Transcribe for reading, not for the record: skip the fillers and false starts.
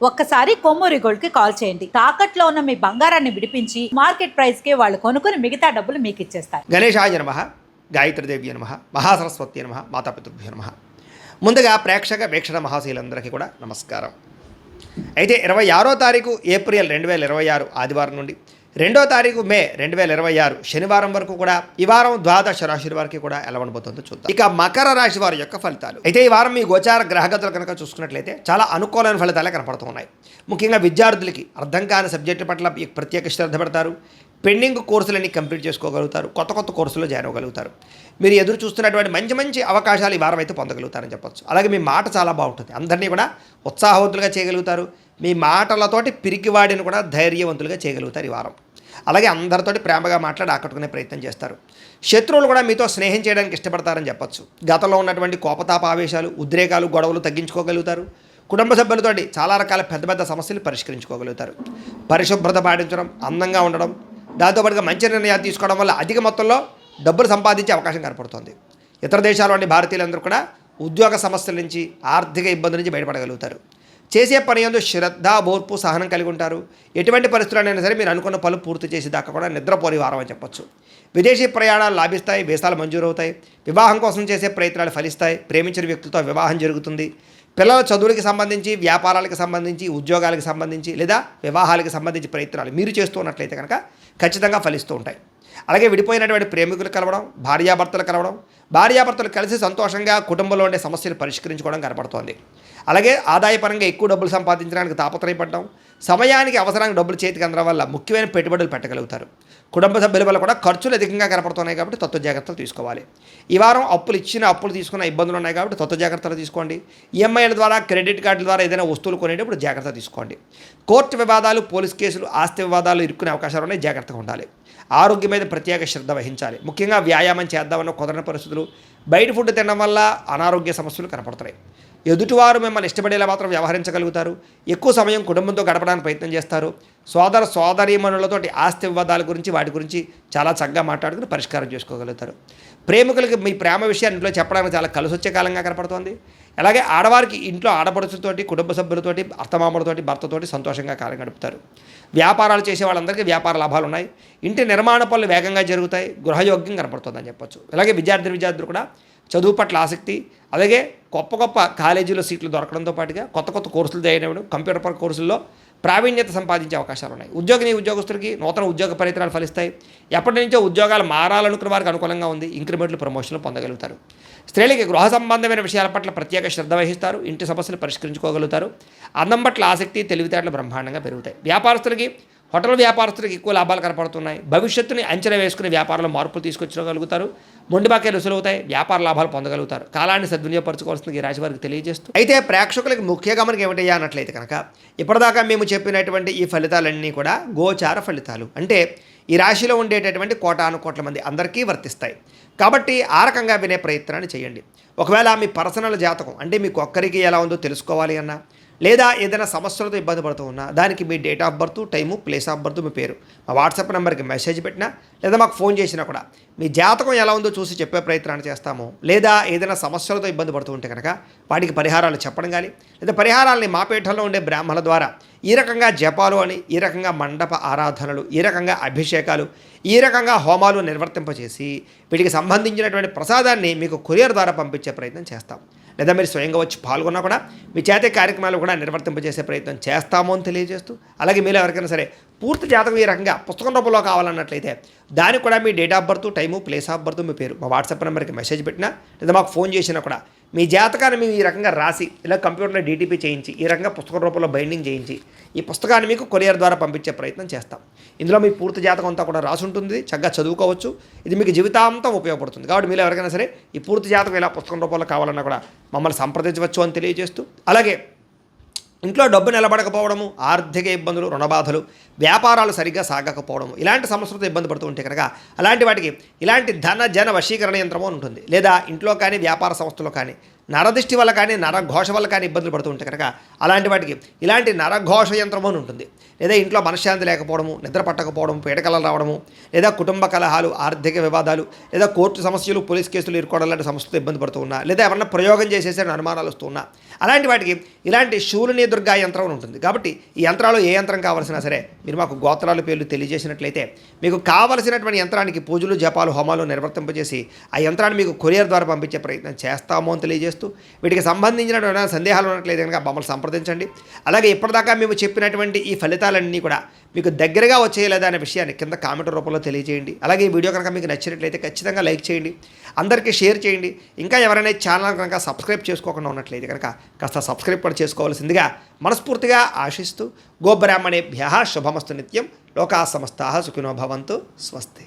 ఒక్కసారి కొమ్మూరి గోల్డ్ కి కాల్ చేయండి. తాకట్లో ఉన్న మీ బంగారాన్ని విడిపించి మార్కెట్ ప్రైస్ కి వాళ్ళు కొనుక్కుని మిగతా డబ్బులు మీకు ఇచ్చేస్తారు. గణేశాయ నమః, గాయత్రీదేవి నమః, మహాసరస్వతి నమః, మాతాపితృభ్యో నమః. ముందుగా ప్రేక్షక వీక్షణ మహాశీలందరికీ కూడా నమస్కారం. అయితే 26వ తారీఖు ఏప్రిల్ 2026 ఆదివారం నుండి 2వ తారీఖు మే 2026 శనివారం వరకు కూడా ఈ వారం ద్వాదశ రాశుల వారికి కూడా ఎలా ఉండబోతుందో చూద్దాం. ఇక మకర రాశి వారి యొక్క ఫలితాలు. అయితే ఈ వారం మీ గోచార గ్రహగతులు కనుక చూసుకున్నట్లయితే చాలా అనుకూలమైన ఫలితాలే కనపడుతూ ఉన్నాయి. ముఖ్యంగా విద్యార్థులకి అర్థం కాని సబ్జెక్టు పట్ల ప్రత్యేక శ్రద్ధ పెడతారు. పెండింగ్ కోర్సులన్నీ కంప్లీట్ చేసుకోగలుగుతారు. కొత్త కోర్సులో జాయిన్ అవ్వగలుగుతారు. మీరు ఎదురు చూస్తున్నటువంటి మంచి అవకాశాలు ఈ వారం అయితే పొందగలుగుతారని చెప్పొచ్చు. అలాగే మీ మాట చాలా బాగుంటుంది. అందరినీ కూడా ఉత్సాహవంతులుగా చేయగలుగుతారు. మీ మాటలతోటి పిరికివాడిని కూడా ధైర్యవంతులుగా చేయగలుగుతారు ఈ వారం. అలాగే అందరితోటి ప్రేమగా మాట్లాడి ఆకట్టుకునే ప్రయత్నం చేస్తారు. శత్రువులు కూడా మీతో స్నేహం చేయడానికి ఇష్టపడతారని చెప్పొచ్చు. గతంలో ఉన్నటువంటి కోపతాప ఆవేశాలు, ఉద్రేకాలు, గొడవలు తగ్గించుకోగలుగుతారు. కుటుంబ సభ్యులతోటి చాలా రకాల పెద్ద సమస్యలు పరిష్కరించుకోగలుగుతారు. పరిశుభ్రత పాటించడం, అందంగా ఉండడం, దాంతోపాటుగా మంచి నిర్ణయాలు తీసుకోవడం వల్ల అధిక మొత్తంలో డబ్బులు సంపాదించే అవకాశం కనపడుతుంది. ఇతర దేశాల్లోని భారతీయులందరూ కూడా ఉద్యోగ సమస్యల నుంచి, ఆర్థిక ఇబ్బందుల నుంచి బయటపడగలుగుతారు. చేసే పని యందు శ్రద్ధ, ఓర్పు, సహనం కలిగి ఉంటారు. ఎటువంటి పరిస్థితులైనా సరే మీరు అనుకున్న పనులు పూర్తి చేసేదాకా కూడా నిద్రపోని వారం అని చెప్పొచ్చు. విదేశీ ప్రయాణాలు లాభిస్తాయి. వీసాలు మంజూరవుతాయి. వివాహం కోసం చేసే ప్రయత్నాలు ఫలిస్తాయి. ప్రేమించిన వ్యక్తులతో వివాహం జరుగుతుంది. పిల్లల చదువులకి సంబంధించి, వ్యాపారాలకు సంబంధించి, ఉద్యోగాలకు సంబంధించి లేదా వివాహాలకు సంబంధించి ప్రయత్నాలు మీరు చేస్తూ ఉన్నట్లయితే కనుక ఖచ్చితంగా ఫలిస్తూ ఉంటాయి. అలాగే విడిపోయినటువంటి ప్రేమికులు కలవడం, భార్యాభర్తలు కలిసి సంతోషంగా కుటుంబంలో ఉండే సమస్యలు పరిష్కరించుకోవడం కనపడుతోంది. అలాగే ఆదాయపరంగా ఎక్కువ డబ్బులు సంపాదించడానికి తాపత్రయపడడం, సమయానికి అవసరానికి డబ్బులు చేతికి అందడం వల్ల ముఖ్యమైన పెట్టుబడులు పెట్టగలుగుతారు. కుటుంబ సభ్యుల వల్ల కూడా ఖర్చులు అధికంగా కనపడుతున్నాయి కాబట్టి తత్వ జాగ్రత్తలు తీసుకోవాలి. ఈ వారం అప్పులు తీసుకున్న ఇబ్బందులు ఉన్నాయి కాబట్టి తత్వ జాగ్రత్తలు తీసుకోండి. ఈఎంఐల ద్వారా, క్రెడిట్ కార్డుల ద్వారా ఏదైనా వస్తువులు కొనేటప్పుడు జాగ్రత్త తీసుకోండి. కోర్టు వివాదాలు, పోలీస్ కేసులు, ఆస్తి వివాదాలు ఇరుక్కునే అవకాశాలు ఉన్నాయి. జాగ్రత్తగా ఉండాలి. ఆరోగ్యం మీద ప్రత్యేక శ్రద్ధ వహించాలి. ముఖ్యంగా వ్యాయామం చేద్దామన్న కుదరని పరిస్థితులు, బయట ఫుడ్ తినడం వల్ల అనారోగ్య సమస్యలు కనపడుతున్నాయి. ఎదుటివారు మిమ్మల్ని ఇష్టపడేలా మాత్రం వ్యవహరించగలుగుతారు. ఎక్కువ సమయం కుటుంబంతో గడపడానికి ప్రయత్నం చేస్తారు. సోదరీమణులతోటి ఆస్తి వివాదాల గురించి, వాటి గురించి చాలా చక్కగా మాట్లాడుకుని పరిష్కారం చేసుకోగలుగుతారు. ప్రేమికులకి మీ ప్రేమ విషయాన్ని ఇంట్లో చెప్పడానికి చాలా కలిసి వచ్చే కాలంగా కనపడుతోంది. అలాగే ఆడవారికి ఇంట్లో ఆడపడుచులతోటి, కుటుంబ సభ్యులతోటి, అత్తమామలతోటి, భర్తతోటి సంతోషంగా కాలం గడుపుతారు. వ్యాపారాలు చేసే వాళ్ళందరికీ వ్యాపార లాభాలు ఉన్నాయి. ఇంటి నిర్మాణ పనులు వేగంగా జరుగుతాయి. గృహయోగ్యం కనపడుతుందని చెప్పొచ్చు. అలాగే విద్యార్థులు కూడా చదువు పట్ల ఆసక్తి, అలాగే గొప్ప కాలేజీలో సీట్లు దొరకడంతో పాటుగా కొత్త కోర్సులు చేయడం, కంప్యూటర్ కోర్సుల్లో ప్రావీణ్యత సంపాదించే అవకాశాలు ఉన్నాయి. ఉద్యోగస్తులకి నూతన ఉద్యోగ ప్రయత్నాలు ఫలిస్తాయి. ఎప్పటి నుంచో ఉద్యోగాలు మారాలనుకున్న వారికి అనుకూలంగా ఉంది. ఇంక్రిమెంట్లు, ప్రమోషన్లు పొందగలుగుతారు. స్త్రీలకి గృహ సంబంధమైన విషయాల పట్ల ప్రత్యేక శ్రద్ధ వహిస్తారు. ఇంటి సమస్యలు పరిష్కరించుకోగలుగుతారు. అందం పట్ల ఆసక్తి, తెలివితేటలు బ్రహ్మాండంగా పెరుగుతాయి. హోటల్ వ్యాపారస్తులకి ఎక్కువ లాభాలు కనపడుతున్నాయి. భవిష్యత్తుని అంచనా వేసుకుని వ్యాపారంలో మార్పులు తీసుకొచ్చగలుగుతారు. మొండి బాకీలు వసూలవుతాయి. వ్యాపార లాభాలు పొందగలుగుతారు. కాలాన్ని సద్వినియోగపరచుకోవాల్సింది ఈ రాశి వారికి తెలియజేస్తూ, అయితే ప్రేక్షకులకి ముఖ్య గమనిక ఏమిటయ్యా అన్నట్లయితే కనుక ఇప్పటిదాకా మేము చెప్పినటువంటి ఈ ఫలితాలన్నీ కూడా గోచార ఫలితాలు. అంటే ఈ రాశిలో ఉండేటటువంటి కోటానుకోట్ల మంది అందరికీ వర్తిస్తాయి. కాబట్టి ఆ రకంగా వినే ప్రయత్నాన్ని చేయండి. ఒకవేళ మీ పర్సనల్ జాతకం అంటే మీకు ఒక్కరికి ఎలా ఉందో తెలుసుకోవాలి అన్నా, లేదా ఏదైనా సమస్యలతో ఇబ్బంది పడుతూ ఉన్నా, దానికి మీ date of birth, time, place of birth, మీ పేరు మా వాట్సాప్ నెంబర్కి మెసేజ్ పెట్టినా, లేదా మాకు ఫోన్ చేసినా కూడా మీ జాతకం ఎలా ఉందో చూసి చెప్పే ప్రయత్నాన్ని చేస్తాము. లేదా ఏదైనా సమస్యలతో ఇబ్బంది పడుతూ ఉంటే కనుక వాటికి పరిహారాలు చెప్పడం కానీ, లేదా పరిహారాలని మా పీఠంలో ఉండే బ్రాహ్మణుల ద్వారా ఈ రకంగా జపాలు అని, ఈ రకంగా మండప ఆరాధనలు, ఈ రకంగా అభిషేకాలు, ఈ రకంగా హోమాలు నిర్వర్తింపచేసి వీటికి సంబంధించినటువంటి ప్రసాదాన్ని మీకు కొరియర్ ద్వారా పంపించే ప్రయత్నం చేస్తాం. లేదా మీరు స్వయంగా వచ్చి పాల్గొన్నా కూడా మీ చేతే కార్యక్రమాలు కూడా నిర్వర్తింపజేసే ప్రయత్నం చేస్తాము అని తెలియజేస్తూ, అలాగే మీరు ఎవరికైనా సరే పూర్తి జాతకం ఈ రకంగా పుస్తకం రూపంలో కావాలన్నట్లయితే దానికి కూడా మీ date of birth, time, place of birth, మీ పేరు మా వాట్సాప్ నెంబర్కి మెసేజ్ పెట్టినా, లేదా మాకు ఫోన్ చేసినా కూడా మీ జాతకాన్ని మేము ఈ రకంగా రాసి, ఇలా కంప్యూటర్లో డీటీపీ చేయించి, ఈ రకంగా పుస్తకం రూపంలో బైండింగ్ చేయించి ఈ పుస్తకాన్ని మీకు కొరియర్ ద్వారా పంపించే ప్రయత్నం చేస్తాం. ఇందులో మీ పూర్తి జాతకం అంతా కూడా రాసి ఉంటుంది. చక్కగా చదువుకోవచ్చు. ఇది మీకు జీవితాంతం ఉపయోగపడుతుంది. కాబట్టి మీరు ఎవరికైనా సరే ఈ పూర్తి జాతకం ఇలా పుస్తకం రూపంలో కావాలన్నా కూడా మమ్మల్ని సంప్రదించవచ్చు అని తెలియజేస్తూ, అలాగే ఇంట్లో డబ్బు నిలబడకపోవడము, ఆర్థిక ఇబ్బందులు, రుణబాధలు, వ్యాపారాలు సరిగ్గా సాగకపోవడము, ఇలాంటి సమస్యలతో ఇబ్బంది పడుతూ ఉంటే కనుక అలాంటి వాటికి ఇలాంటి ధన జన వశీకరణ యంత్రము ఉంటుంది. లేదా ఇంట్లో కానీ వ్యాపార సంస్థలో కానీ నరదిష్టి వల్ల కానీ నరఘోష వల్ల కానీ ఇబ్బందులు పడుతూ ఉంటే కనుక అలాంటి వాటికి ఇలాంటి నరఘోష యంత్రం అని ఉంటుంది. లేదా ఇంట్లో మనశ్శాంతి లేకపోవడము, నిద్ర పట్టకపోవడం, పీడకలలు రావడము, లేదా కుటుంబ కలహాలు, ఆర్థిక వివాదాలు, లేదా కోర్టు సమస్యలు, పోలీస్ కేసులు ఇరుకోవడం లాంటి సమస్యలతో ఇబ్బంది పడుతూ ఉన్నా, లేదా ఎవరన్నా ప్రయోగం చేసేసే అనుమానాలు వస్తూ ఉన్నా, అలాంటి వాటికి ఇలాంటి శూలిని దుర్గా యంత్రం అని ఉంటుంది. కాబట్టి ఈ యంత్రాలు ఏ యంత్రం కావాల్సినా సరే మీరు మాకు గోత్రాల పేర్లు తెలియజేసినట్లయితే మీకు కావలసినటువంటి యంత్రానికి పూజలు, జపాలు, హోమాలు నిర్వర్తింపజేసి ఆ యంత్రాన్ని మీకు కొరియర్ ద్వారా పంపించే ప్రయత్నం చేస్తాము అని తెలియజేస్తూ, వీటికి సంబంధించిన సందేహాలు ఉన్నట్లయితే కనుక మమ్మల్ని సంప్రదించండి. అలాగే ఇప్పటిదాకా మేము చెప్పినటువంటి ఈ ఫలితాలన్నీ కూడా మీకు దగ్గరగా వచ్చేయలేదా అనే విషయాన్ని కింద కామెంట్ రూపంలో తెలియజేయండి. అలాగే ఈ వీడియో కనుక మీకు నచ్చినట్లయితే ఖచ్చితంగా లైక్ చేయండి, అందరికీ షేర్ చేయండి. ఇంకా ఎవరైనా ఛానల్ కనుక సబ్స్క్రైబ్ చేసుకోకుండా ఉన్నట్లయితే కనుక కాస్త సబ్స్క్రైబ్ కూడా చేసుకోవాల్సిందిగా మనస్ఫూర్తిగా ఆశిస్తూ, గోబ్రాహ్మణేభ్యః శుభమస్తు నిత్యం, లోకా సమస్తాః సుఖినో భవంతు, స్వస్తి.